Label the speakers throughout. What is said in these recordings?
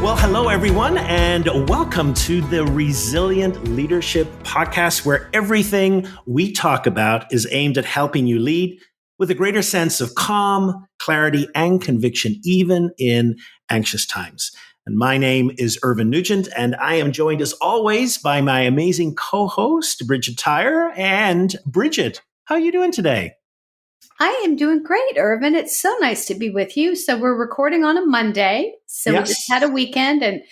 Speaker 1: Well, hello, everyone, and welcome to the Resilient Leadership Podcast, where everything we talk about is aimed at helping you lead with a greater sense of calm, clarity, and conviction, even in anxious times. And my name is Irvine Nugent, and I am joined, as always, by my amazing co-host, Bridget Tyre. And Bridget, how are you doing today?
Speaker 2: I am doing great, Irvin. It's so nice to be with you. So we're recording on a Monday. So We just had a weekend. And,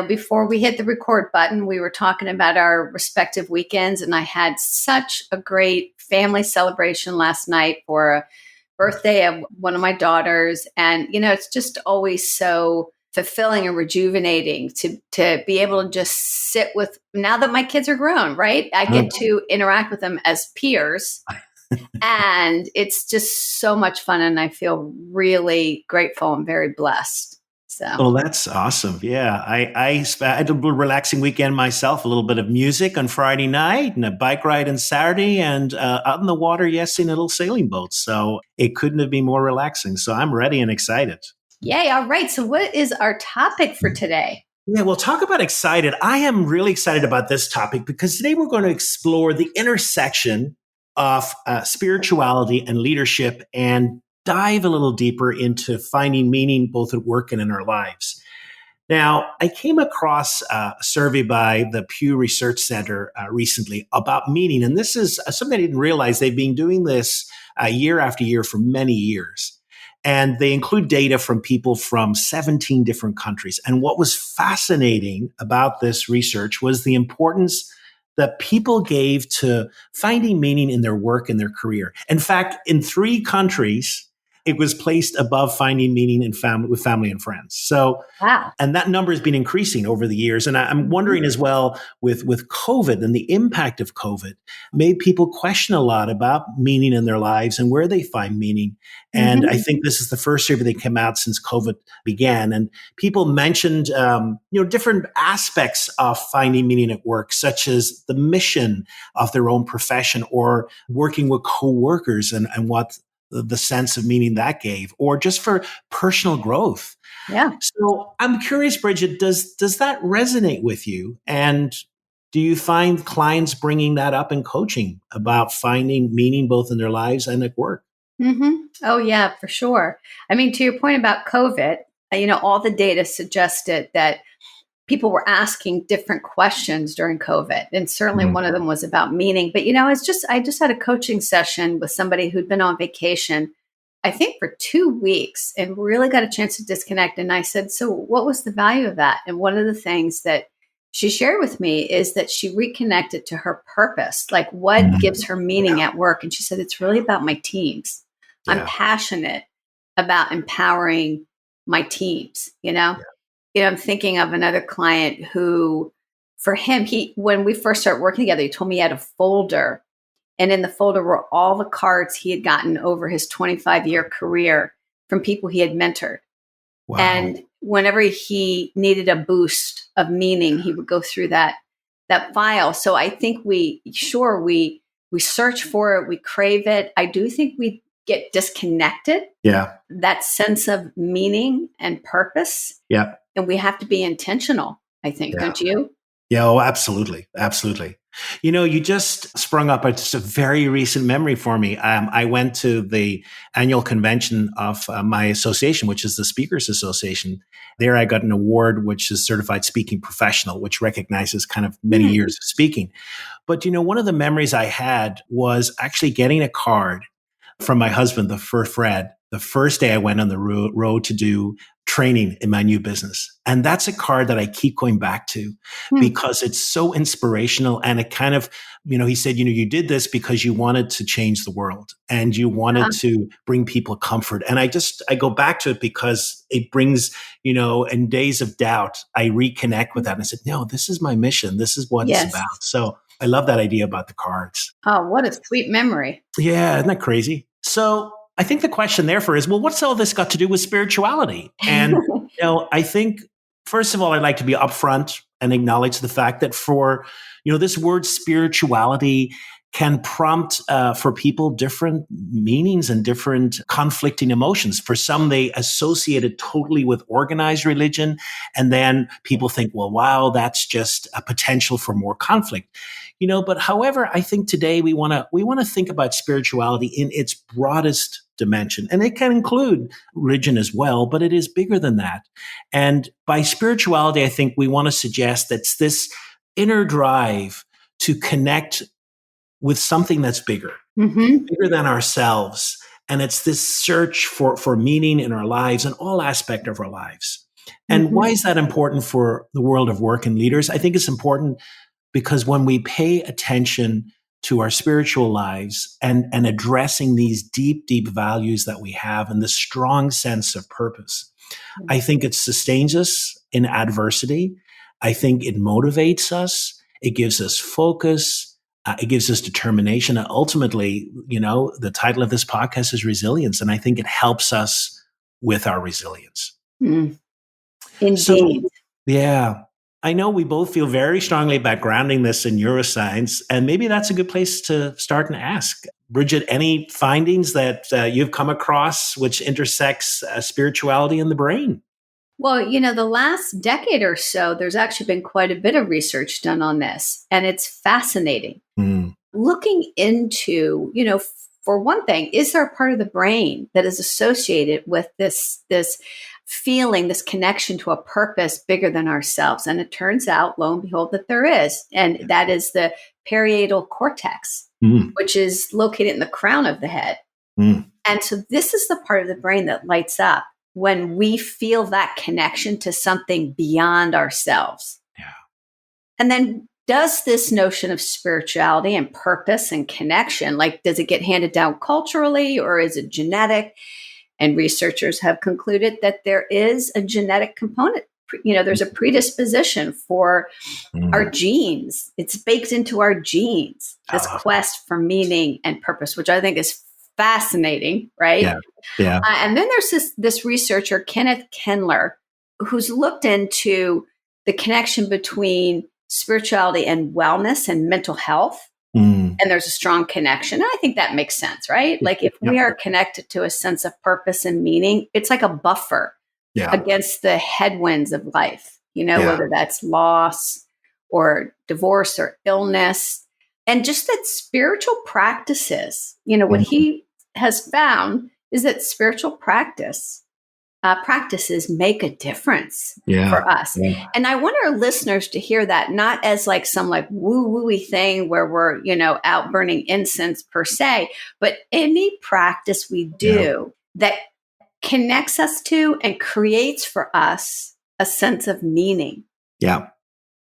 Speaker 2: before we hit the record button, we were talking about our respective weekends. And I had such a great family celebration last night for a birthday of one of my daughters. And, it's just always so fulfilling and rejuvenating to be able to just sit with, now that my kids are grown, right? I get to interact with them as peers. And it's just so much fun, and I feel really grateful and very blessed.
Speaker 1: Oh, that's awesome. Yeah, I had a relaxing weekend myself, a little bit of music on Friday night and a bike ride on Saturday, and out in the water yesterday in a little sailing boat. So it couldn't have been more relaxing. So I'm ready and excited.
Speaker 2: Yay. All right. So what is our topic for today?
Speaker 1: Yeah, we'll talk about excited. I am really excited about this topic because today we're going to explore the intersection of spirituality and leadership and dive a little deeper into finding meaning both at work and in our lives. Now, I came across a survey by the Pew Research Center recently about meaning, and this is something I didn't realize. They've been doing this year after year for many years, and they include data from people from 17 different countries. And what was fascinating about this research was the importance that people gave to finding meaning in their work and their career. In fact, in 3 countries, it was placed above finding meaning in with family and friends. So,
Speaker 2: wow.
Speaker 1: And that number has been increasing over the years. And I'm wondering as well with COVID and the impact of COVID made people question a lot about meaning in their lives and where they find meaning. And I think this is the first survey that came out since COVID began. And people mentioned, different aspects of finding meaning at work, such as the mission of their own profession or working with coworkers and what the sense of meaning that gave, or just for personal growth.
Speaker 2: Yeah.
Speaker 1: So I'm curious, Bridget, does that resonate with you? And do you find clients bringing that up in coaching about finding meaning both in their lives and at work?
Speaker 2: Oh, yeah, for sure. I mean, to your point about COVID, all the data suggested that people were asking different questions during COVID. And certainly one of them was about meaning. But, I just had a coaching session with somebody who'd been on vacation, I think for 2 weeks, and really got a chance to disconnect. And I said, so what was the value of that? And one of the things that she shared with me is that she reconnected to her purpose, like what gives her meaning at work. And she said, it's really about my teams. Yeah. I'm passionate about empowering my teams, I'm thinking of another client who, for him, when we first started working together, he told me he had a folder. And in the folder were all the cards he had gotten over his 25-year career from people he had mentored. Wow. And whenever he needed a boost of meaning, he would go through that file. So I think we search for it, we crave it. I do think we get disconnected.
Speaker 1: Yeah.
Speaker 2: That sense of meaning and purpose.
Speaker 1: Yeah.
Speaker 2: And we have to be intentional, I think, don't you?
Speaker 1: Yeah, oh, absolutely. Absolutely. You just sprung up just a very recent memory for me. I went to the annual convention of my association, which is the Speakers Association. There I got an award, which is Certified Speaking Professional, which recognizes kind of many years of speaking. But, one of the memories I had was actually getting a card from my husband, Fred, the first day I went on the road to do training in my new business. And that's a card that I keep going back to because it's so inspirational. And it kind of, he said, you did this because you wanted to change the world and you wanted to bring people comfort. And I go back to it because it brings, in days of doubt, I reconnect with that. And I said, no, this is my mission. This is what it's about. So I love that idea about the cards.
Speaker 2: Oh, what a sweet memory.
Speaker 1: Yeah. Isn't that crazy? So I think the question therefore is, well, what's all this got to do with spirituality? And, I think, first of all, I'd like to be upfront and acknowledge the fact that for, this word spirituality can prompt for people different meanings and different conflicting emotions. For some, they associate it totally with organized religion. And then people think, well, wow, that's just a potential for more conflict. But however, I think today we want to think about spirituality in its broadest dimension. And it can include religion as well, but it is bigger than that. And by spirituality, I think we want to suggest that it's this inner drive to connect with something that's bigger, bigger than ourselves. And it's this search for meaning in our lives and all aspects of our lives. And why is that important for the world of work and leaders? I think it's important because when we pay attention to our spiritual lives and addressing these deep, deep values that we have and the strong sense of purpose, I think it sustains us in adversity. I think it motivates us. It gives us focus. It gives us determination. And ultimately, the title of this podcast is Resilience. And I think it helps us with our resilience.
Speaker 2: Indeed.
Speaker 1: So, yeah, I know we both feel very strongly about grounding this in neuroscience. And maybe that's a good place to start and ask. Bridget, any findings that you've come across which intersects spirituality and the brain?
Speaker 2: Well, the last decade or so, there's actually been quite a bit of research done on this, and it's fascinating. Looking into, for one thing, is there a part of the brain that is associated with this feeling, this connection to a purpose bigger than ourselves? And it turns out, lo and behold, that there is. And that is the parietal cortex, which is located in the crown of the head. And so this is the part of the brain that lights up when we feel that connection to something beyond ourselves.
Speaker 1: Yeah.
Speaker 2: And then does this notion of spirituality and purpose and connection, does it get handed down culturally or is it genetic? And researchers have concluded that there is a genetic component. There's a predisposition for our genes. It's baked into our genes, this quest for meaning and purpose, which I think is fascinating, right?
Speaker 1: Yeah.
Speaker 2: And then there's this researcher, Kenneth Kendler, who's looked into the connection between spirituality and wellness and mental health. And there's a strong connection. And I think that makes sense, right? If we are connected to a sense of purpose and meaning, it's like a buffer against the headwinds of life, whether that's loss or divorce or illness. And just that spiritual practices, what he has found is that spiritual practices make a difference for us. And I want our listeners to hear that, not as some woo-woo-y thing where we're, out burning incense per se, but any practice we do that connects us to and creates for us a sense of meaning.
Speaker 1: Yeah.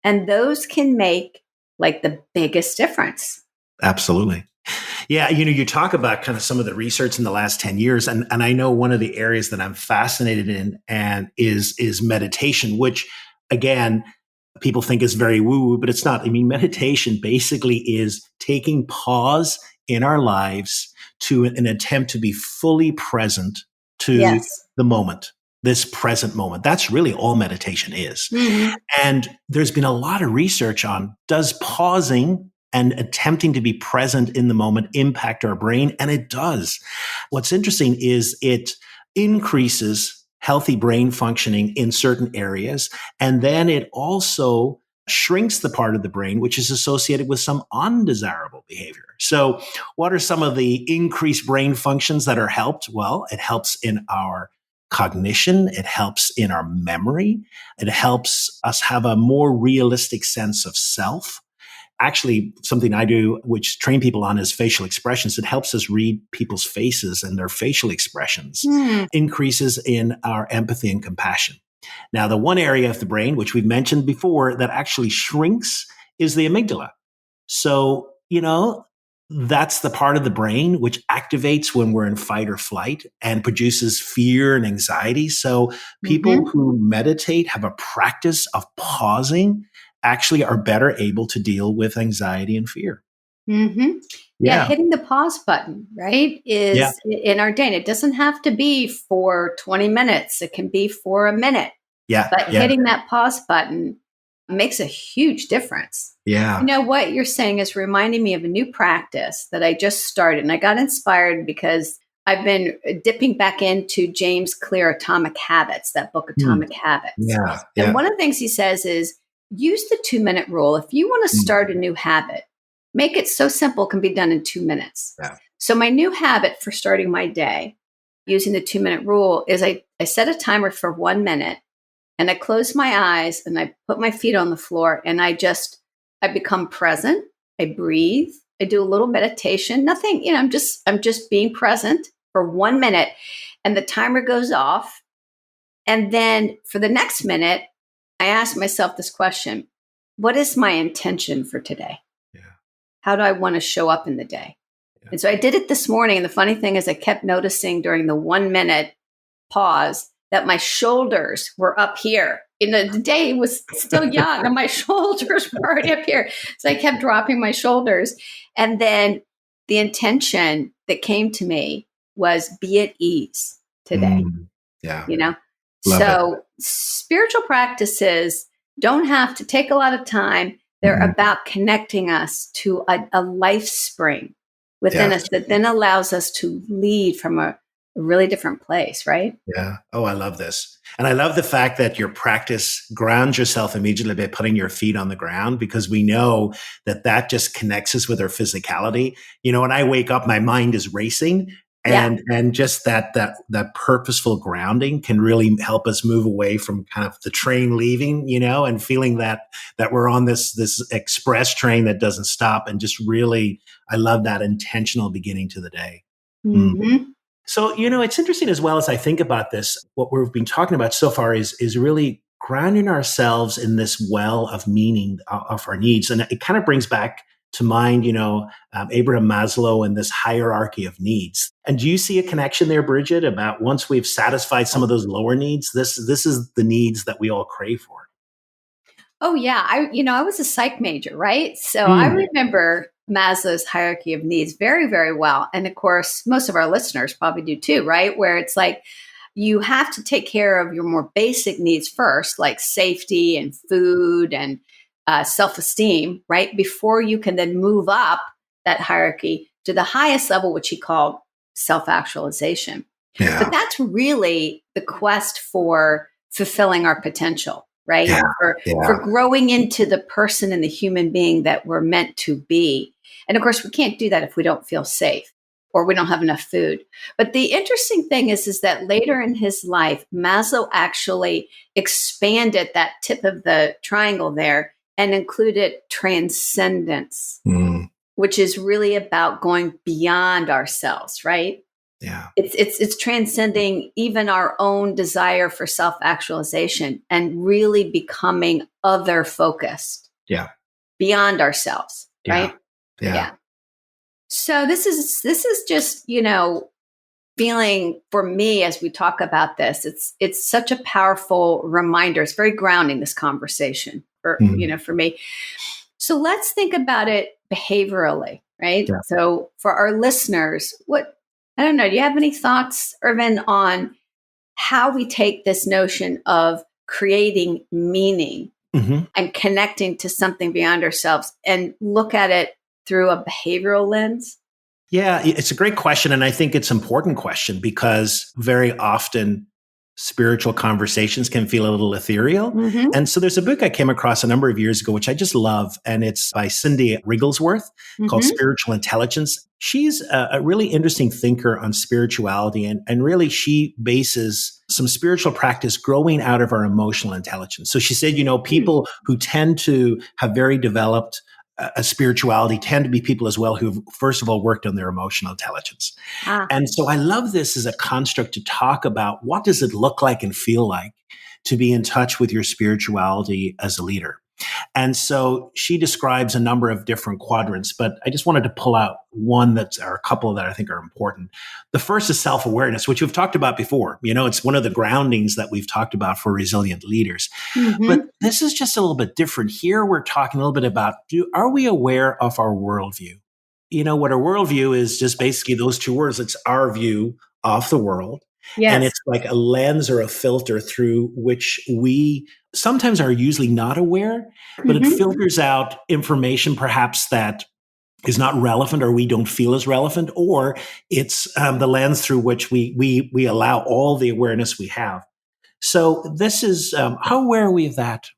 Speaker 2: And those can make the biggest difference.
Speaker 1: Absolutely. Yeah, you talk about kind of some of the research in the last 10 years, and I know one of the areas that I'm fascinated in and is meditation, which again, people think is very woo-woo, but it's not. I mean, meditation basically is taking pause in our lives to an attempt to be fully present to the moment, this present moment. That's really all meditation is. And there's been a lot of research on, does pausing and attempting to be present in the moment impact our brain? And it does. What's interesting is it increases healthy brain functioning in certain areas. And then it also shrinks the part of the brain which is associated with some undesirable behavior. So what are some of the increased brain functions that are helped? Well, it helps in our cognition. It helps in our memory. It helps us have a more realistic sense of self. Actually, something I do, which train people on, is facial expressions. It helps us read people's faces and their facial expressions, increases in our empathy and compassion. Now, the one area of the brain, which we've mentioned before, that actually shrinks is the amygdala. So, that's the part of the brain which activates when we're in fight or flight and produces fear and anxiety. So people who meditate, have a practice of pausing, actually are better able to deal with anxiety and fear.
Speaker 2: Yeah, hitting the pause button, right, is in our day. And it doesn't have to be for 20 minutes. It can be for a minute. But hitting that pause button makes a huge difference.
Speaker 1: Yeah.
Speaker 2: You know, what you're saying is reminding me of a new practice that I just started. And I got inspired because I've been dipping back into James Clear Atomic Habits, that book,
Speaker 1: Hmm.
Speaker 2: Atomic Habits.
Speaker 1: Yeah.
Speaker 2: And
Speaker 1: Yeah.
Speaker 2: one of the things he says is use the 2-minute rule. If you want to
Speaker 1: Hmm.
Speaker 2: start a new habit, make it so simple it can be done in 2 minutes.
Speaker 1: Yeah.
Speaker 2: So my new habit for starting my day using the 2-minute rule is I set a timer for 1 minute and I close my eyes and I put my feet on the floor and I become present. I breathe. I do a little meditation. Nothing, I'm just being present for 1 minute and the timer goes off. And then for the next minute, I ask myself this question: what is my intention for today?
Speaker 1: Yeah.
Speaker 2: How do I want to show up in the day?
Speaker 1: Yeah.
Speaker 2: And so I did it this morning. And the funny thing is, I kept noticing during the 1 minute pause that my shoulders were up here. The day was still young and my shoulders were already up here. So I kept dropping my shoulders. And then the intention that came to me was be at ease today,
Speaker 1: Yeah.
Speaker 2: you know?
Speaker 1: Love it.
Speaker 2: So spiritual practices don't have to take a lot of time. They're about connecting us to a life spring within us that then allows us to lead from a really different place, right?
Speaker 1: Yeah. Oh, I love this. And I love the fact that your practice grounds yourself immediately by putting your feet on the ground, because we know that that just connects us with our physicality. When I wake up, my mind is racing.
Speaker 2: Yeah.
Speaker 1: And just that purposeful grounding can really help us move away from kind of the train leaving, and feeling that we're on this express train that doesn't stop. And just really, I love that intentional beginning to the day. Mm.
Speaker 2: Mm-hmm.
Speaker 1: So, it's interesting as well as I think about this, what we've been talking about so far is really grounding ourselves in this well of meaning of our needs. And it kind of brings back to mind, Abraham Maslow and this hierarchy of needs. And do you see a connection there, Bridget, about once we've satisfied some of those lower needs, this is the needs that we all crave for?
Speaker 2: Oh yeah, I was a psych major, right? So I
Speaker 1: Mm.
Speaker 2: remember Maslow's hierarchy of needs very, very well. And of course, most of our listeners probably do too, right? Where it's like you have to take care of your more basic needs first, like safety and food and self-esteem, right? Before you can then move up that hierarchy to the highest level, which he called self-actualization. But
Speaker 1: Yeah.
Speaker 2: that's really the quest for fulfilling our potential, right?
Speaker 1: Yeah.
Speaker 2: For
Speaker 1: Yeah.
Speaker 2: growing into the person and the human being that we're meant to be. And of course, we can't do that if we don't feel safe or we don't have enough food. But the interesting thing is that later in his life, Maslow actually expanded that tip of the triangle there and included transcendence,
Speaker 1: Mm.
Speaker 2: which is really about going beyond ourselves, right?
Speaker 1: Yeah.
Speaker 2: It's transcending even our own desire for self-actualization and really becoming other focused
Speaker 1: Yeah.
Speaker 2: beyond ourselves,
Speaker 1: Yeah.
Speaker 2: right?
Speaker 1: Yeah.
Speaker 2: Yeah. So this is just, feeling for me as we talk about this. It's such a powerful reminder. It's very grounding, this conversation
Speaker 1: Mm.
Speaker 2: for me. So let's think about it behaviorally, right?
Speaker 1: Yeah.
Speaker 2: So for our listeners, I don't know, do you have any thoughts, Irvin, on how we take this notion of creating meaning
Speaker 1: Mm-hmm.
Speaker 2: and connecting to something beyond ourselves and look at it through a behavioral lens?
Speaker 1: Yeah, it's a great question. And I think it's an important question because very often spiritual conversations can feel a little ethereal.
Speaker 2: Mm-hmm.
Speaker 1: And so there's a book I came across a number of years ago, which I just love. And it's by Cindy Wrigglesworth called
Speaker 2: Mm-hmm.
Speaker 1: Spiritual Intelligence. She's a really interesting thinker on spirituality. And really, she bases some spiritual practice growing out of our emotional intelligence. So she said, people who tend to have very developed a spirituality tend to be people as well who've, first of all, worked on their emotional intelligence.
Speaker 2: Ah.
Speaker 1: And so I love this as a construct to talk about what does it look like and feel like to be in touch with your spirituality as a leader. And so she describes a number of different quadrants, but I just wanted to pull out one or a couple that I think are important. The first is self-awareness, which we've talked about before. It's one of the groundings that we've talked about for resilient leaders. But
Speaker 2: Mm-hmm.
Speaker 1: this is just a little bit different. Here we're talking a little bit about, are we aware of our worldview? What our worldview is just basically those two words. It's our view of the world. And
Speaker 2: Yes.
Speaker 1: it's like a lens or a filter through which we sometimes are usually not aware, but it
Speaker 2: Mm-hmm.
Speaker 1: filters out information perhaps that is not relevant or we don't feel is relevant, or it's the lens through which we allow all the awareness we have. So this is how aware are we of that?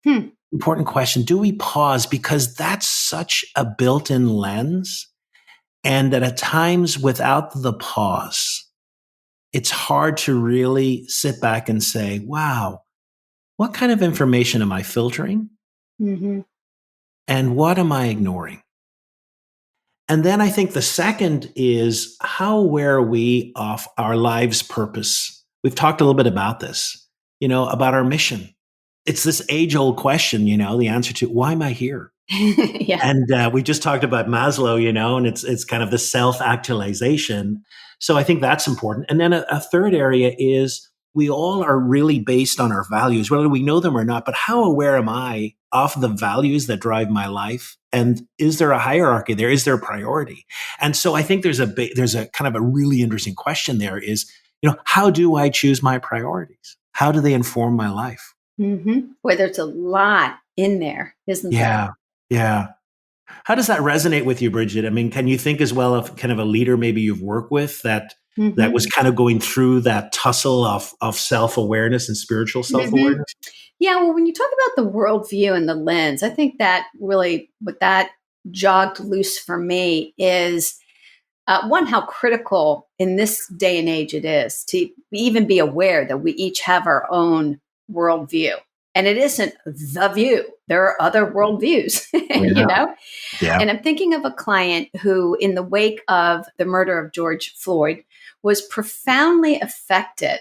Speaker 2: Hmm.
Speaker 1: Important question. Do we pause? Because that's such a built-in lens. And that at times without the pause, it's hard to really sit back and say, wow, what kind of information am I filtering?
Speaker 2: Mm-hmm.
Speaker 1: And what am I ignoring? And then I think the second is how aware are we of our life's purpose? We've talked a little bit about this, about our mission. It's this age old question, the answer to why am I here?
Speaker 2: Yeah.
Speaker 1: And we just talked about Maslow, and it's kind of the self-actualization. So I think that's important. And then a third area is we all are really based on our values, whether we know them or not. But how aware am I of the values that drive my life? And is there a hierarchy there? Is there a priority? And so I think there's a kind of a really interesting question there is, how do I choose my priorities? How do they inform my life?
Speaker 2: Mm-hmm. Boy, there's a lot in there, isn't there?
Speaker 1: Yeah. Yeah. How does that resonate with you, Bridget? I mean, can you think as well of kind of a leader maybe you've worked with that
Speaker 2: Mm-hmm.
Speaker 1: was kind of going through that tussle of self-awareness and spiritual
Speaker 2: Mm-hmm.
Speaker 1: self-awareness?
Speaker 2: Yeah, well, when you talk about the worldview and the lens, I think that really what that jogged loose for me is one, how critical in this day and age it is to even be aware that we each have our own worldview. And it isn't the view. There are other worldviews, you
Speaker 1: Yeah.
Speaker 2: know?
Speaker 1: Yeah.
Speaker 2: And I'm thinking of a client who, in the wake of the murder of George Floyd, was profoundly affected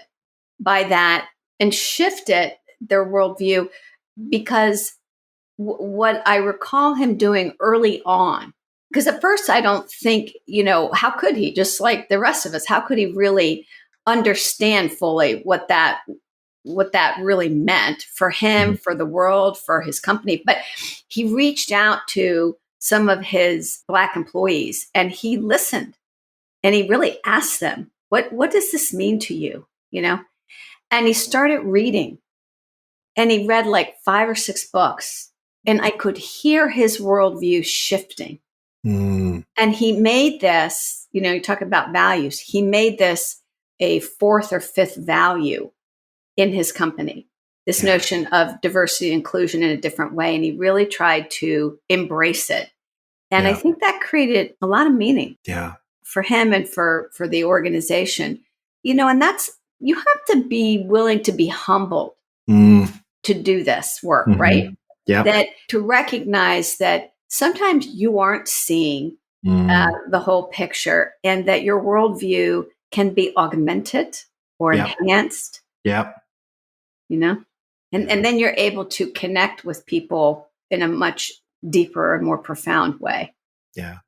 Speaker 2: by that and shifted their worldview because what I recall him doing early on, because at first I don't think, how could he, just like the rest of us, how could he really understand fully what that really meant for him,
Speaker 1: Mhm.
Speaker 2: for the world, for his company. But he reached out to some of his Black employees and he listened and he really asked them, what does this mean to you? And he started reading and he read like 5 or 6 books. And I could hear his worldview shifting.
Speaker 1: Mm.
Speaker 2: And he made this, you talk about values, he made this a fourth or fifth value in his company, this
Speaker 1: Yeah.
Speaker 2: notion of diversity and inclusion in a different way. And he really tried to embrace it. And I
Speaker 1: Yeah.
Speaker 2: think that created a lot of meaning
Speaker 1: Yeah.
Speaker 2: for him and for the organization. And that's, you have to be willing to be humbled
Speaker 1: Mm.
Speaker 2: to do this work, right?
Speaker 1: Mm-hmm. Yep.
Speaker 2: That to recognize that sometimes you aren't seeing
Speaker 1: Mm.
Speaker 2: the whole picture and that your worldview can be augmented or
Speaker 1: Yep.
Speaker 2: enhanced,
Speaker 1: Yep.
Speaker 2: you know? And,
Speaker 1: Yeah.
Speaker 2: and then you're able to connect with people in a much deeper and more profound way.
Speaker 1: Yeah.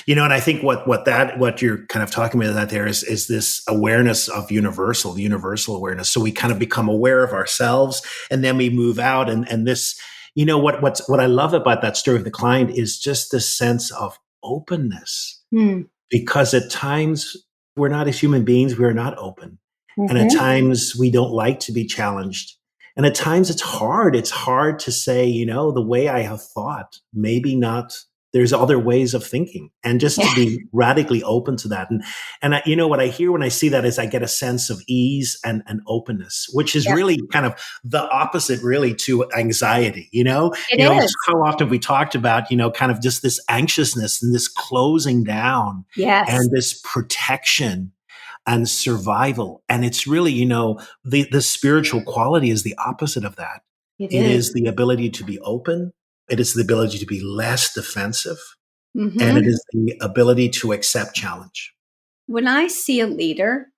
Speaker 1: And I think what you're kind of talking about that there is this awareness of the universal awareness. So we kind of become aware of ourselves and then we move out and this, what I love about that story of the client is just this sense of openness
Speaker 2: Hmm.
Speaker 1: because at times we're not as human beings, we're not open. And at
Speaker 2: Mm-hmm.
Speaker 1: times we don't like to be challenged. And at times it's hard. It's hard to say, the way I have thought, maybe not. There's other ways of thinking and just to
Speaker 2: Yeah.
Speaker 1: be radically open to that. And what I hear when I see that is I get a sense of ease and openness, which is
Speaker 2: Yeah.
Speaker 1: really kind of the opposite really to anxiety,
Speaker 2: It is.
Speaker 1: how often we talked about, kind of just this anxiousness and this closing down
Speaker 2: Yes,
Speaker 1: and this protection and survival. And it's really, the spiritual quality is the opposite of that.
Speaker 2: it
Speaker 1: It
Speaker 2: is.
Speaker 1: is the ability to be open. It is the ability to be less defensive. And it
Speaker 2: Mm-hmm.
Speaker 1: is the ability to accept challenge.
Speaker 2: When I see a leader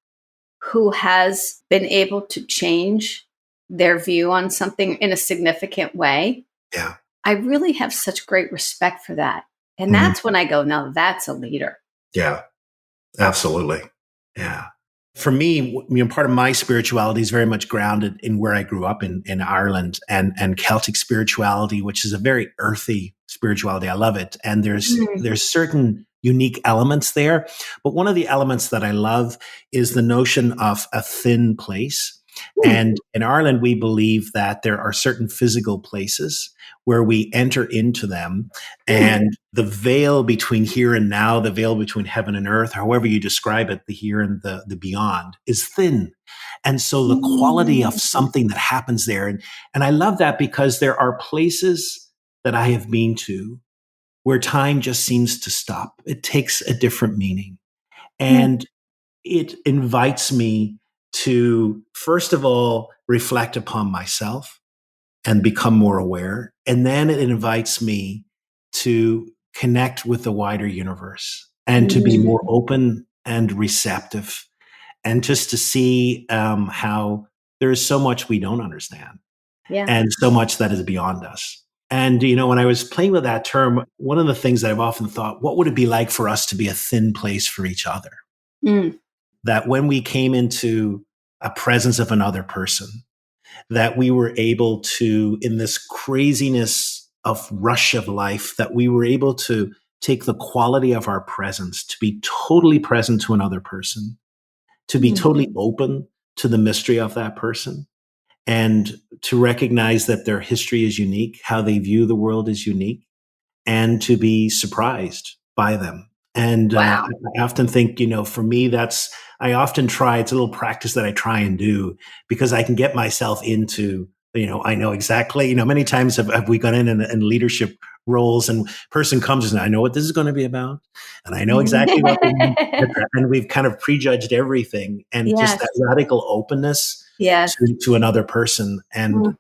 Speaker 2: who has been able to change their view on something in a significant way,
Speaker 1: Yeah.
Speaker 2: I really have such great respect for that. And
Speaker 1: Mhm.
Speaker 2: that's when I go, now that's a leader.
Speaker 1: Yeah. Absolutely. Yeah. For me, part of my spirituality is very much grounded in where I grew up in Ireland and Celtic spirituality, which is a very earthy spirituality. I love it. And there's certain unique elements there. But one of the elements that I love is the notion of a thin place.
Speaker 2: Hmm.
Speaker 1: And in Ireland, we believe that there are certain physical places where we enter into them,
Speaker 2: Hmm.
Speaker 1: and the veil between here and now, the veil between heaven and earth, however you describe it, the here and the beyond, is thin. And so the quality of
Speaker 2: Hmm.
Speaker 1: something that happens there, and I love that because there are places that I have been to where time just seems to stop. It takes a different meaning. And it invites me to, first of all, reflect upon myself and become more aware. And then it invites me to connect with the wider universe and to be more
Speaker 2: Hmm.
Speaker 1: open and receptive, and just to see how there is so much we don't understand
Speaker 2: Yeah.
Speaker 1: and so much that is beyond us. And, when I was playing with that term, one of the things that I've often thought, what would it be like for us to be a thin place for each other?
Speaker 2: Mm.
Speaker 1: That when we came into a presence of another person, that we were able to, in this craziness of rush of life, that we were able to take the quality of our presence to be totally present to another person, to be totally
Speaker 2: Mhm.
Speaker 1: open to the mystery of that person, and to recognize that their history is unique, how they view the world is unique, and to be surprised by them. And
Speaker 2: Wow.
Speaker 1: I often think, for me, I often try, it's a little practice that I try and do because I can get myself into, I know exactly, many times have we gone in leadership roles and person comes and I know what this is going to be about. And I know exactly what they mean. And we've kind of prejudged everything, and just
Speaker 2: Yes.
Speaker 1: that radical openness
Speaker 2: Yes.
Speaker 1: to another person
Speaker 2: Mm.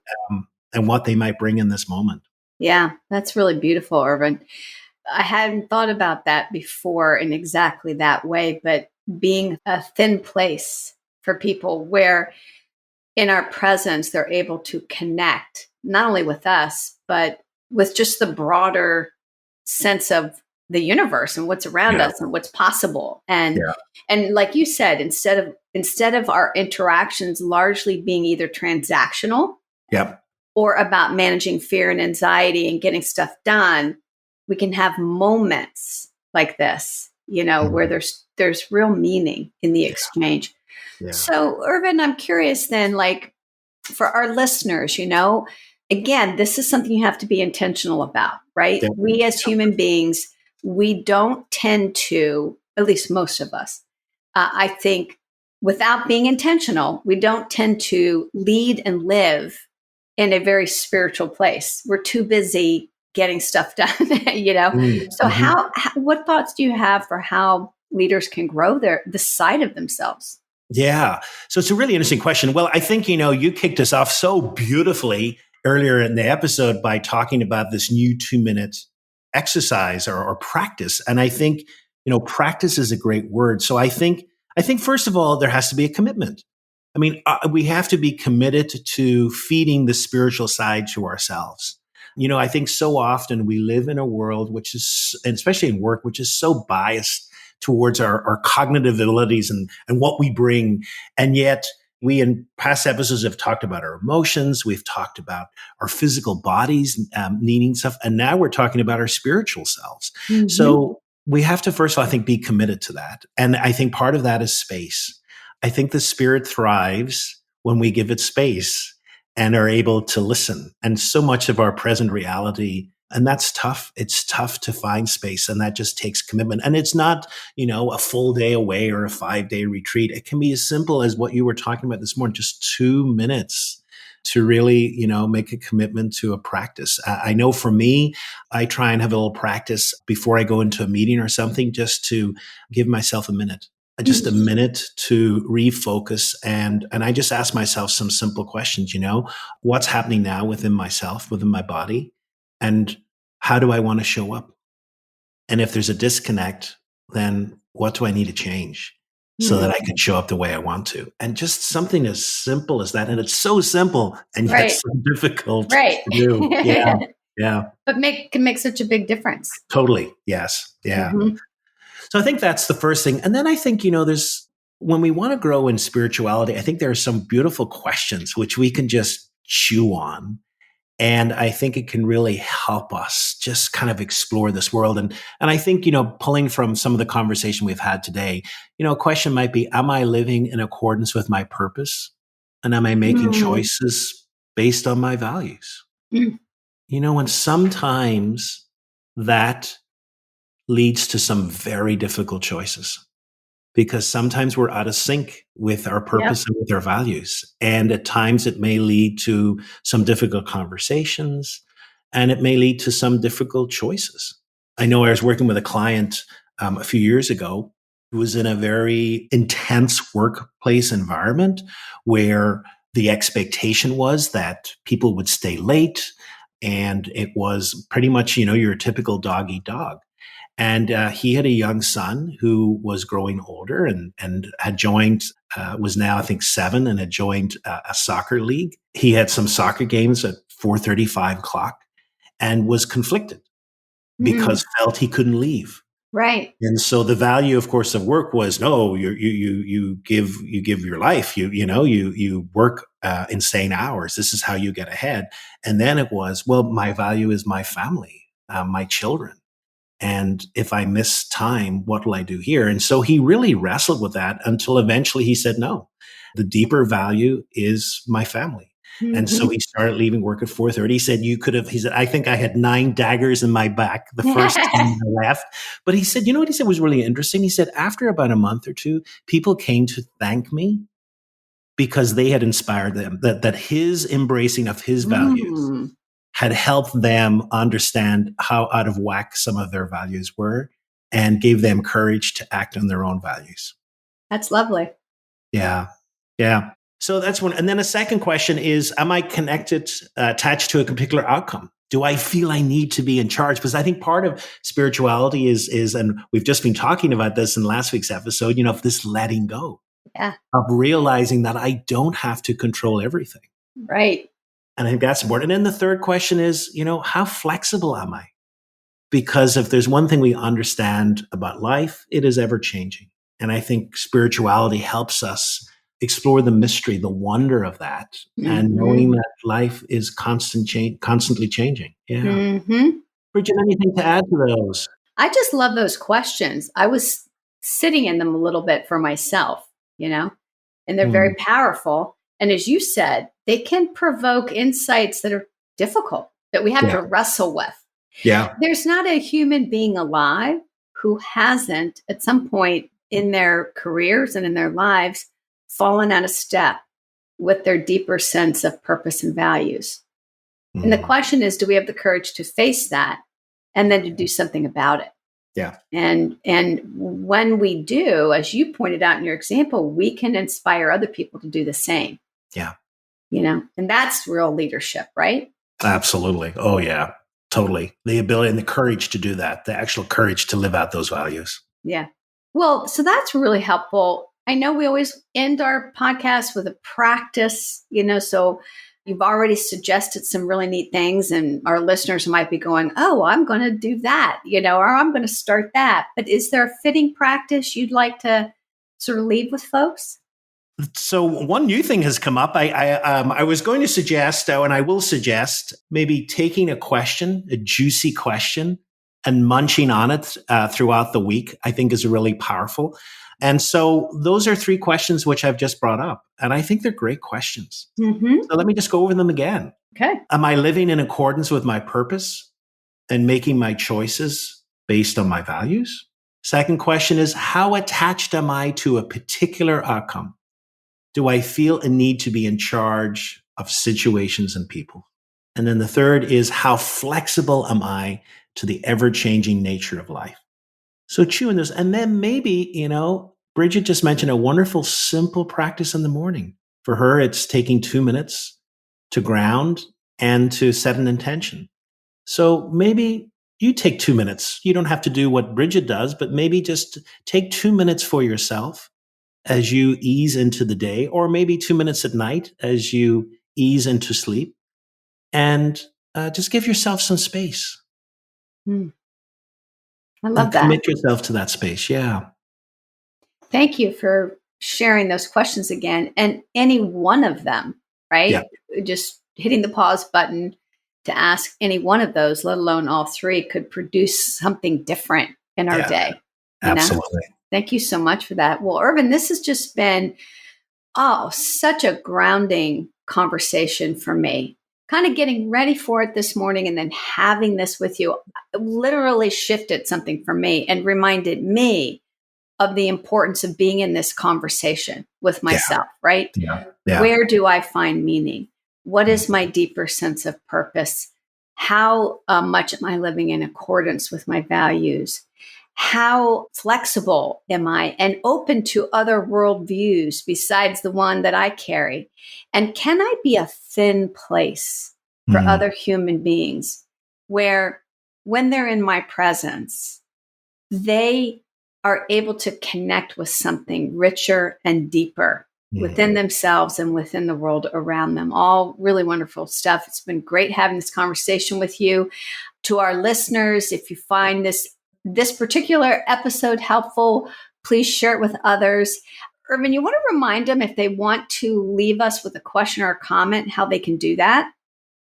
Speaker 1: and what they might bring in this moment.
Speaker 2: Yeah, that's really beautiful, Irvin. I hadn't thought about that before in exactly that way, but being a thin place for people where in our presence they're able to connect not only with us, but with just the broader sense of the universe and what's around
Speaker 1: Yeah.
Speaker 2: us and what's possible. And
Speaker 1: Yeah.
Speaker 2: like you said, instead of our interactions largely being either transactional
Speaker 1: Yep.
Speaker 2: or about managing fear and anxiety and getting stuff done, we can have moments like this, where
Speaker 1: Mhm.
Speaker 2: there's real meaning in the
Speaker 1: Yeah.
Speaker 2: exchange.
Speaker 1: Yeah.
Speaker 2: So, Irvin, I'm curious then, like for our listeners, again, this is something you have to be intentional about, right?
Speaker 1: Yep.
Speaker 2: We as human beings, we don't tend to, at least most of us, I think, without being intentional, we don't tend to lead and live in a very spiritual place. We're too busy getting stuff done, So,
Speaker 1: Mm-hmm.
Speaker 2: what thoughts do you have for how leaders can grow the side of themselves?
Speaker 1: Yeah. So it's a really interesting question. Well, I think, you kicked us off so beautifully earlier in the episode by talking about this new 2 minute exercise or practice. And I think, practice is a great word. So I think first of all, there has to be a commitment. I mean, we have to be committed to feeding the spiritual side to ourselves. I think so often we live in a world which is, and especially in work, which is so biased towards our cognitive abilities and what we bring. And yet, we in past episodes have talked about our emotions, we've talked about our physical bodies needing stuff, and now we're talking about our spiritual selves.
Speaker 2: Hmm.
Speaker 1: So we have to, first of all, I think, be committed to that. And I think part of that is space. I think the spirit thrives when we give it space and are able to listen. And so much of our present reality, and that's tough. It's tough to find space, and that just takes commitment. And it's not, a full day away or a 5-day retreat. It can be as simple as what you were talking about this morning, just 2 minutes to really, make a commitment to a practice. I know for me, I try and have a little practice before I go into a meeting or something, just to give myself a minute, just a minute to refocus. And I just ask myself some simple questions, what's happening now within myself, within my body, and how do I want to show up? And if there's a disconnect, then what do I need to change so that I
Speaker 2: Hmm.
Speaker 1: can show up the way I want to? And just something as simple as that. And it's so simple and yet
Speaker 2: Right.
Speaker 1: so difficult
Speaker 2: Right.
Speaker 1: to do. Yeah. Yeah.
Speaker 2: But can make such a big difference.
Speaker 1: Totally. Yes. Yeah.
Speaker 2: Hmm.
Speaker 1: So I think that's the first thing. And then I think, there's, when we want to grow in spirituality, I think there are some beautiful questions which we can just chew on And I think it can really help us just kind of explore this world. And I think, pulling from some of the conversation we've had today, a question might be, am I living in accordance with my purpose? And am I making
Speaker 2: Mm.
Speaker 1: choices based on my values?
Speaker 2: Mm.
Speaker 1: And sometimes that leads to some very difficult choices because sometimes we're out of sync with our
Speaker 2: Yep.
Speaker 1: purpose and with our values. And at times it may lead to some difficult conversations and it may lead to some difficult choices. I know I was working with a client a few years ago who was in a very intense workplace environment where the expectation was that people would stay late. And it was pretty much, your typical dog eat dog. And he had a young son who was growing older and had joined, was now, I think, 7 and had joined a soccer league. He had some soccer games at 4:30, 5 o'clock and was conflicted
Speaker 2: Mm.
Speaker 1: because felt he couldn't leave.
Speaker 2: Right.
Speaker 1: And so the value, of course, of work was no, you give your life, you work insane hours. This is how you get ahead. And then it was, well, my value is my family, my children. And if I miss time, what will I do here? And so he really wrestled with that until eventually he said, no, the deeper value is my family. And so
Speaker 2: Hmm.
Speaker 1: he started leaving work at 4:30. He said, I think I had 9 daggers in my back the first time I left. But he said, you know what he said was really interesting? He said, after about a month or two, people came to thank me because they had inspired them, that his embracing of his values
Speaker 2: Mm.
Speaker 1: had helped them understand how out of whack some of their values were and gave them courage to act on their own values.
Speaker 2: That's lovely.
Speaker 1: Yeah. Yeah. So that's one. And then a second question is, am I attached to a particular outcome? Do I feel I need to be in charge? Because I think part of spirituality is, and we've just been talking about this in last week's episode, of this letting go,
Speaker 2: Yeah.
Speaker 1: of realizing that I don't have to control everything.
Speaker 2: Right.
Speaker 1: And I think that's important. And then the third question is, how flexible am I? Because if there's one thing we understand about life, it is ever changing. And I think spirituality helps us explore the mystery, the wonder of that, and
Speaker 2: Hmm.
Speaker 1: knowing that life is constantly changing. Yeah.
Speaker 2: Hmm.
Speaker 1: Bridget, anything to add to those?
Speaker 2: I just love those questions. I was sitting in them a little bit for myself, you know, and they're
Speaker 1: Mm,
Speaker 2: very powerful. And as you said, they can provoke insights that are difficult, that we have
Speaker 1: yeah.
Speaker 2: to wrestle with.
Speaker 1: Yeah.
Speaker 2: There's not a human being alive who hasn't, at some point in their careers and in their lives, fallen out of step with their deeper sense of purpose and values. And the
Speaker 1: Mm,
Speaker 2: question is, do we have the courage to face that and then to do something about it?
Speaker 1: yeah.
Speaker 2: And when we do, as you pointed out in your example, we can inspire other people to do the same,
Speaker 1: Yeah.
Speaker 2: and that's real leadership, right?
Speaker 1: Absolutely. Oh, yeah. Totally. The ability and the courage to do that, the actual courage to live out those values.
Speaker 2: Yeah. Well, so that's really helpful. I know we always end our podcast with a practice, so you've already suggested some really neat things, and our listeners might be going, oh, I'm going to do that, or I'm going to start that. But is there a fitting practice you'd like to sort of leave with folks?
Speaker 1: So one new thing has come up. I was going to suggest, and I will suggest, maybe taking a question, a juicy question, and munching on it throughout the week. I think is really powerful. And so those are 3 questions which I've just brought up, and I think they're great questions.
Speaker 2: Mm-hmm.
Speaker 1: So let me just go over them again.
Speaker 2: Okay.
Speaker 1: Am I living in accordance with my purpose and making my choices based on my values? Second question is, how attached am I to a particular outcome? Do I feel a need to be in charge of situations and people? And then the third is, how flexible am I to the ever changing nature of life? So chewing this. And then maybe, Bridget just mentioned a wonderful, simple practice in the morning. For her, it's taking 2 minutes to ground and to set an intention. So maybe you take 2 minutes. You don't have to do what Bridget does, but maybe just take 2 minutes for yourself as you ease into the day, or maybe 2 minutes at night as you ease into sleep, and just give yourself some space
Speaker 2: Mm, I love
Speaker 1: and
Speaker 2: that.
Speaker 1: commit yourself to that space. Yeah.
Speaker 2: Thank you for sharing those questions again. And any one of them,
Speaker 1: Yeah.
Speaker 2: right? Just hitting the pause button to ask any one of those, let alone all three, could produce something different in our
Speaker 1: Yeah,
Speaker 2: day.
Speaker 1: absolutely.
Speaker 2: Thank you so much for that. Well, Irvine, this has just been, such a grounding conversation for me. Kind of getting ready for it this morning and then having this with you literally shifted something for me and reminded me of the importance of being in this conversation with
Speaker 1: Yeah,
Speaker 2: myself, right?
Speaker 1: yeah.
Speaker 2: Where do I find meaning? What is my deeper sense of purpose? How much am I living in accordance with my values? How flexible am I and open to other worldviews besides the one that I carry? And can I be a thin place for
Speaker 1: Mm,
Speaker 2: other human beings where, when they're in my presence, they are able to connect with something richer and deeper within themselves and within the world around them? All really wonderful stuff. It's been great having this conversation with you. To our listeners, if you find this particular episode helpful, please share it with others. Irvine, you want to remind them, if they want to leave us with a question or a comment, how they can do that?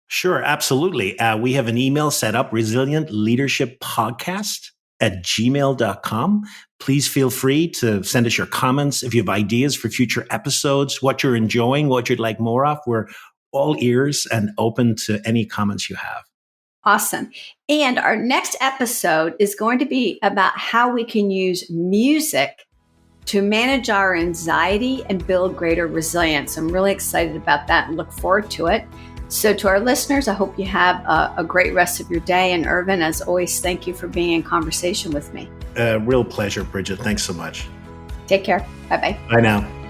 Speaker 1: Sure, absolutely. We have an email set up, resilientleadershippodcast@gmail.com. Please feel free to send us your comments. If you have ideas for future episodes, what you're enjoying, what you'd like more of, we're all ears and open to any comments you have.
Speaker 2: Awesome. And our next episode is going to be about how we can use music to manage our anxiety and build greater resilience. I'm really excited about that and look forward to it. So to our listeners, I hope you have a great rest of your day. And Irvine, as always, thank you for being in conversation with me.
Speaker 1: Real pleasure, Bridget. Thanks so much.
Speaker 2: Take care. Bye-bye.
Speaker 1: Bye now.